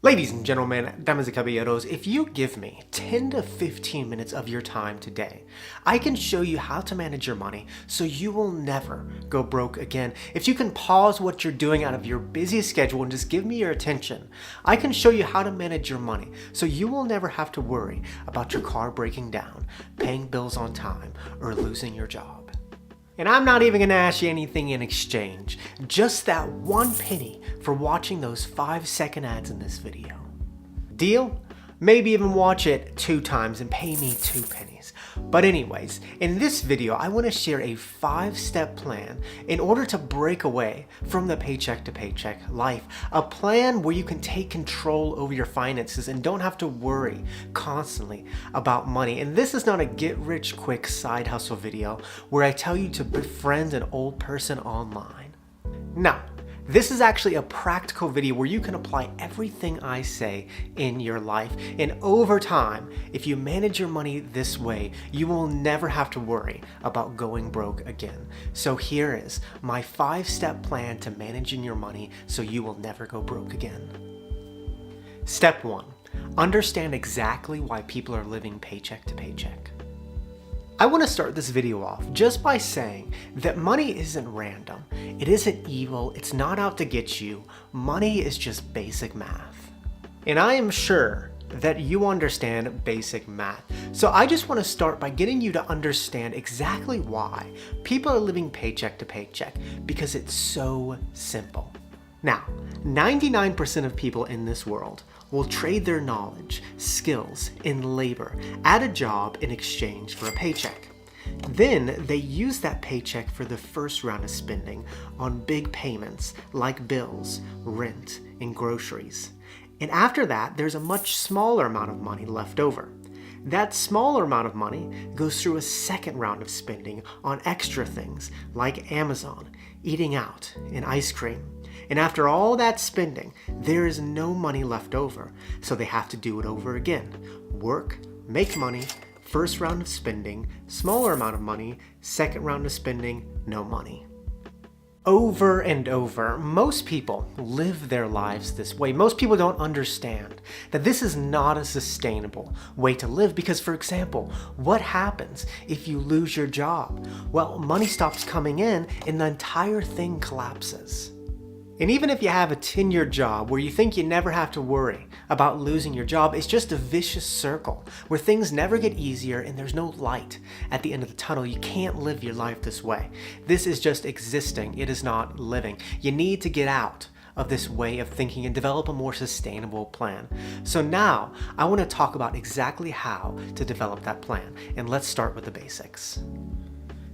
Ladies and gentlemen, damas y caballeros, if you give me 10 to 15 minutes of your time today, I can show you how to manage your money so you will never go broke again. If you can pause what you're doing out of your busy schedule and just give me your attention, I can show you how to manage your money so you will never have to worry about your car breaking down, paying bills on time, or losing your job. And I'm not even gonna ask you anything in exchange, just that 1 penny for watching those 5-second ads in this video. Deal? Maybe even watch it 2 times and pay me 2 pennies. But anyways, in this video, I wanna share a 5-step plan in order to break away from the paycheck to paycheck life. A plan where you can take control over your finances and don't have to worry constantly about money. And this is not a get-rich-quick side hustle video where I tell you to befriend an old person online. No. This is actually a practical video where you can apply everything I say in your life. And over time, if you manage your money this way, you will never have to worry about going broke again. So here is my 5-step plan to managing your money so you will never go broke again. Step 1. Understand exactly why people are living paycheck to paycheck. I want to start this video off just by saying that money isn't random. It isn't evil. It's not out to get you. Money is just basic math. And I am sure that you understand basic math. So I just want to start by getting you to understand exactly why people are living paycheck to paycheck, because it's so simple. Now, 99% of people in this world will trade their knowledge, skills, and labor at a job in exchange for a paycheck. Then they use that paycheck for the first round of spending on big payments like bills, rent, and groceries. And after that, there's a much smaller amount of money left over. That smaller amount of money goes through a second round of spending on extra things like Amazon, eating out, and ice cream. And after all that spending, there is no money left over, so they have to do it over again. Work, make money, first round of spending, smaller amount of money, second round of spending, no money. Over and over, most people live their lives this way. Most people don't understand that this is not a sustainable way to live because, for example, what happens if you lose your job? Well, money stops coming in and the entire thing collapses. And even if you have a tenured job where you think you never have to worry about losing your job, it's just a vicious circle where things never get easier and there's no light at the end of the tunnel. You can't live your life this way. This is just existing. It is not living. You need to get out of this way of thinking and develop a more sustainable plan. So now I want to talk about exactly how to develop that plan. And let's start with the basics.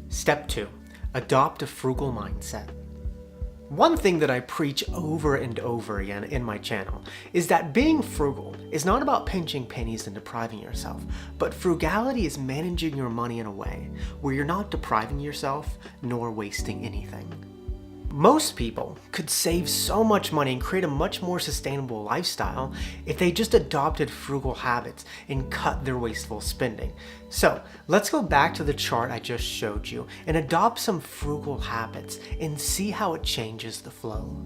Step 2, adopt a frugal mindset. One thing that I preach over and over again in my channel is that being frugal is not about pinching pennies and depriving yourself, but frugality is managing your money in a way where you're not depriving yourself nor wasting anything. Most people could save so much money and create a much more sustainable lifestyle if they just adopted frugal habits and cut their wasteful spending. So let's go back to the chart I just showed you and adopt some frugal habits and see how it changes the flow.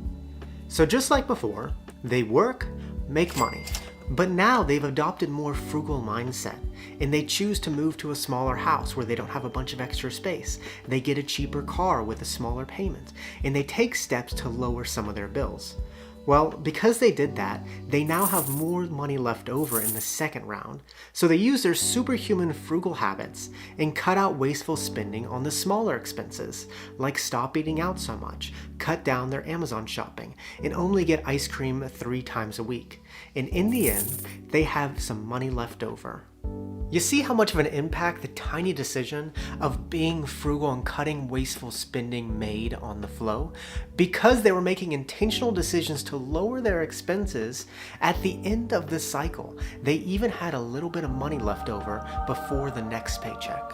So just like before, they work, make money, but now they've adopted more frugal mindset and they choose to move to a smaller house where they don't have a bunch of extra space. They get a cheaper car with a smaller payment and they take steps to lower some of their bills. Well, because they did that, they now have more money left over in the second round, so they use their superhuman frugal habits and cut out wasteful spending on the smaller expenses, like stop eating out so much, cut down their Amazon shopping, and only get ice cream 3 times a week. And in the end, they have some money left over. You see how much of an impact the tiny decision of being frugal and cutting wasteful spending made on the flow? Because they were making intentional decisions to lower their expenses, at the end of this cycle, they even had a little bit of money left over before the next paycheck.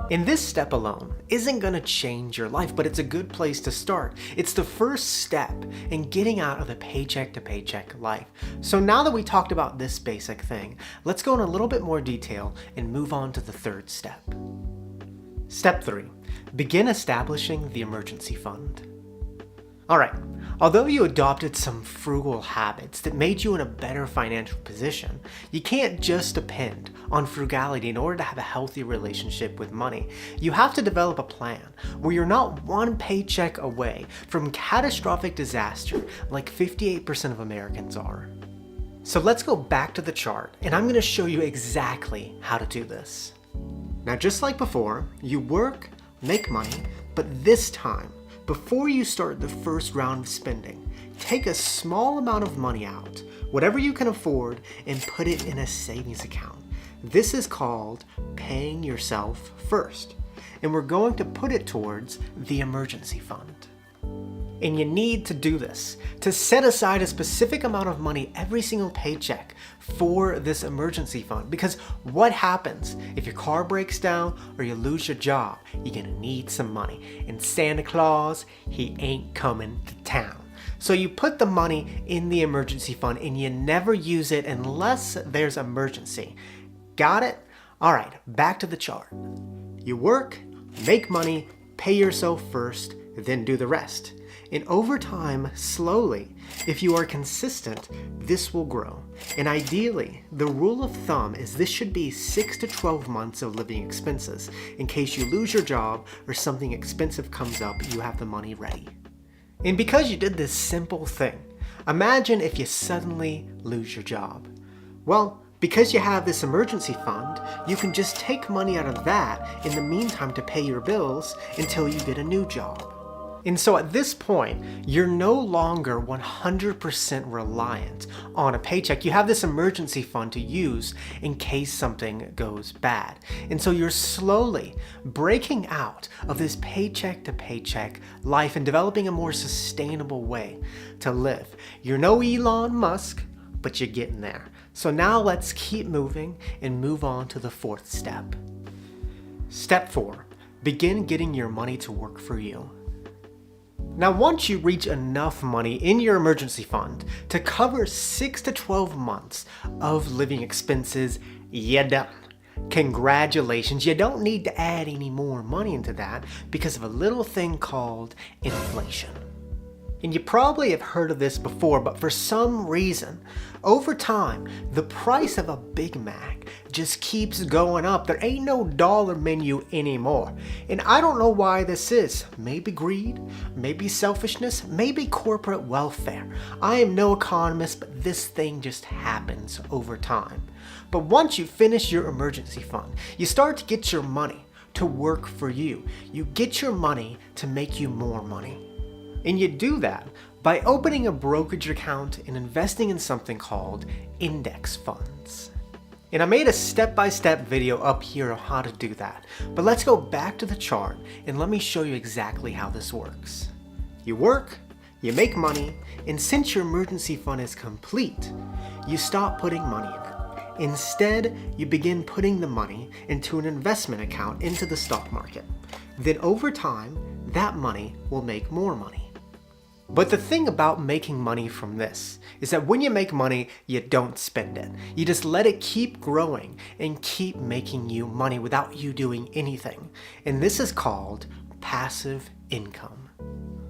And this step alone isn't going to change your life, but it's a good place to start. It's the first step in getting out of the paycheck to paycheck life. So now that we talked about this basic thing, let's go in a little bit more detail and move on to the third step. Step 3, begin establishing the emergency fund. Alright, although you adopted some frugal habits that made you in a better financial position, you can't just depend on frugality in order to have a healthy relationship with money. You have to develop a plan where you're not one paycheck away from catastrophic disaster like 58% of Americans are. So let's go back to the chart and I'm going to show you exactly how to do this. Now just like before, you work, make money, but this time, before you start the first round of spending, take a small amount of money out, whatever you can afford, and put it in a savings account. This is called paying yourself first, and we're going to put it towards the emergency fund. And you need to do this to set aside a specific amount of money every single paycheck for this emergency fund. Because what happens if your car breaks down or you lose your job? You're gonna need some money. And Santa Claus, he ain't coming to town. So you put the money in the emergency fund and you never use it unless there's emergency. Got it? All right, back to the chart. You work, make money, pay yourself first, then do the rest. And over time, slowly, if you are consistent, this will grow. And ideally, the rule of thumb is this should be 6 to 12 months of living expenses. In case you lose your job or something expensive comes up, you have the money ready. And because you did this simple thing, imagine if you suddenly lose your job. Well, because you have this emergency fund, you can just take money out of that in the meantime to pay your bills until you get a new job. And so at this point, you're no longer 100% reliant on a paycheck. You have this emergency fund to use in case something goes bad. And so you're slowly breaking out of this paycheck to paycheck life and developing a more sustainable way to live. You're no Elon Musk, but you're getting there. So now let's keep moving and move on to the fourth step. Step 4, begin getting your money to work for you. Now, once you reach enough money in your emergency fund to cover 6 to 12 months of living expenses, you're done. Congratulations, you don't need to add any more money into that because of a little thing called inflation. And you probably have heard of this before, but for some reason, over time, the price of a Big Mac just keeps going up. There ain't no dollar menu anymore. And I don't know why this is. Maybe greed, maybe selfishness, maybe corporate welfare. I am no economist, but this thing just happens over time. But once you finish your emergency fund, you start to get your money to work for you. You get your money to make you more money. And you do that by opening a brokerage account and investing in something called index funds. And I made a step-by-step video up here on how to do that. But let's go back to the chart and let me show you exactly how this works. You work, you make money, and since your emergency fund is complete, you stop putting money in it. Instead, you begin putting the money into an investment account into the stock market. Then over time, that money will make more money. But the thing about making money from this is that when you make money, you don't spend it. You just let it keep growing and keep making you money without you doing anything. And this is called passive income.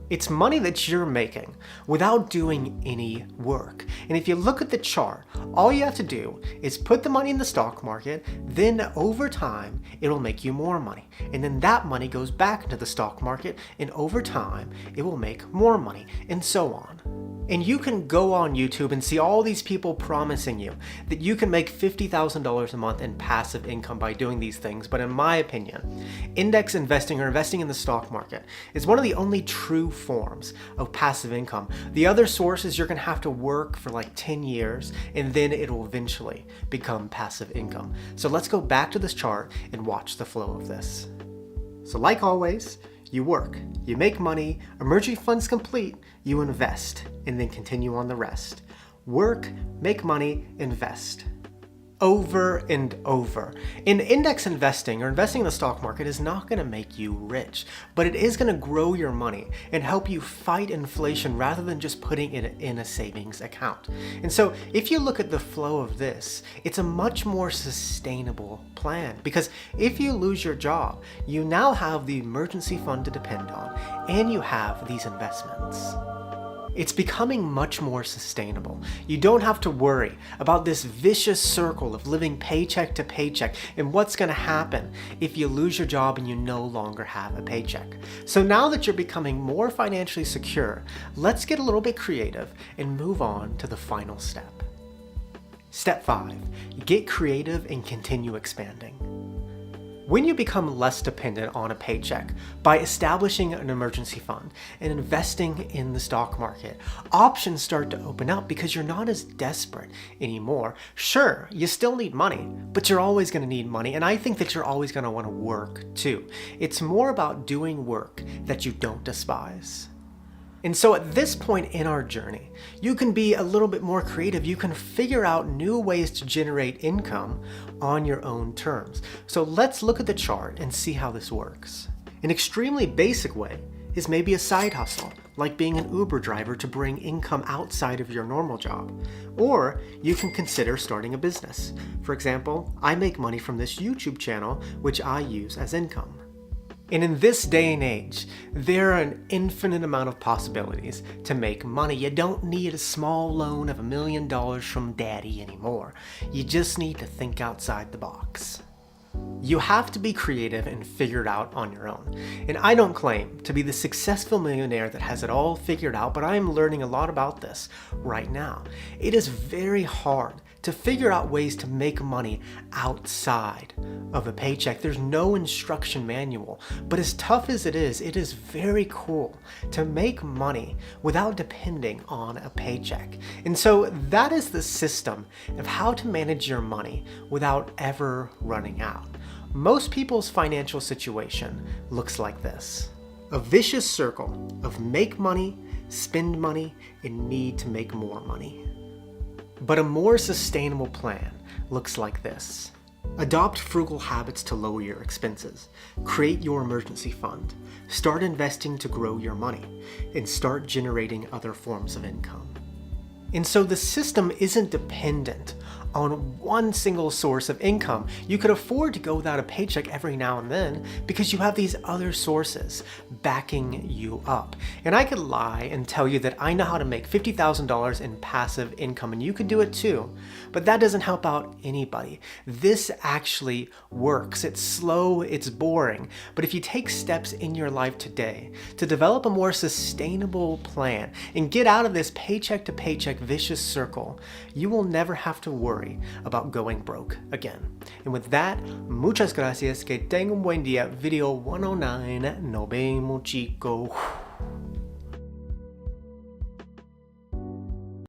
It's money that you're making without doing any work. And if you look at the chart, all you have to do is put the money in the stock market, then over time, it'll make you more money. And then that money goes back into the stock market, and over time, it will make more money, and so on. And you can go on YouTube and see all these people promising you that you can make $50,000 a month in passive income by doing these things. But in my opinion, index investing or investing in the stock market is one of the only true forms of passive income. The other sources, you're going to have to work for like 10 years and then it will eventually become passive income. So let's go back to this chart and watch the flow of this. So like always, you work, you make money, emergency funds complete, you invest, and then continue on the rest. Work, make money, invest. over and over. In index investing or investing in the stock market is not going to make you rich, but it is going to grow your money and help you fight inflation rather than just putting it in a savings account. And so if you look at the flow of this, it's a much more sustainable plan, because if you lose your job, you now have the emergency fund to depend on, and you have these investments. It's becoming much more sustainable. You don't have to worry about this vicious circle of living paycheck to paycheck and what's going to happen if you lose your job and you no longer have a paycheck. So now that you're becoming more financially secure, let's get a little bit creative and move on to the final step. Step 5, get creative and continue expanding. When you become less dependent on a paycheck by establishing an emergency fund and investing in the stock market, options start to open up because you're not as desperate anymore. Sure, you still need money, but you're always going to need money, and I think that you're always going to want to work too. It's more about doing work that you don't despise. And so at this point in our journey, you can be a little bit more creative. You can figure out new ways to generate income on your own terms. So let's look at the chart and see how this works. An extremely basic way is maybe a side hustle, like being an Uber driver to bring income outside of your normal job. Or you can consider starting a business. For example, I make money from this YouTube channel, which I use as income. And in this day and age, there are an infinite amount of possibilities to make money. You don't need a small loan of $1 million from daddy anymore. You just need to think outside the box. You have to be creative and figure it out on your own. And I don't claim to be the successful millionaire that has it all figured out, but I am learning a lot about this right now. It is very hard to figure out ways to make money outside of a paycheck. There's no instruction manual, but as tough as it is very cool to make money without depending on a paycheck. And so that is the system of how to manage your money without ever running out. Most people's financial situation looks like this: a vicious circle of make money, spend money, and need to make more money. But a more sustainable plan looks like this: adopt frugal habits to lower your expenses, create your emergency fund, start investing to grow your money, and start generating other forms of income. And so the system isn't dependent on one single source of income. You could afford to go without a paycheck every now and then because you have these other sources backing you up. And I could lie and tell you that I know how to make $50,000 in passive income, and you could do it too, but that doesn't help out anybody. This actually works. It's slow, it's boring, but if you take steps in your life today to develop a more sustainable plan and get out of this paycheck to paycheck vicious circle, you will never have to worry about going broke again. And with that, muchas gracias, que tengan un buen día. Video 109, nos vemos, chicos.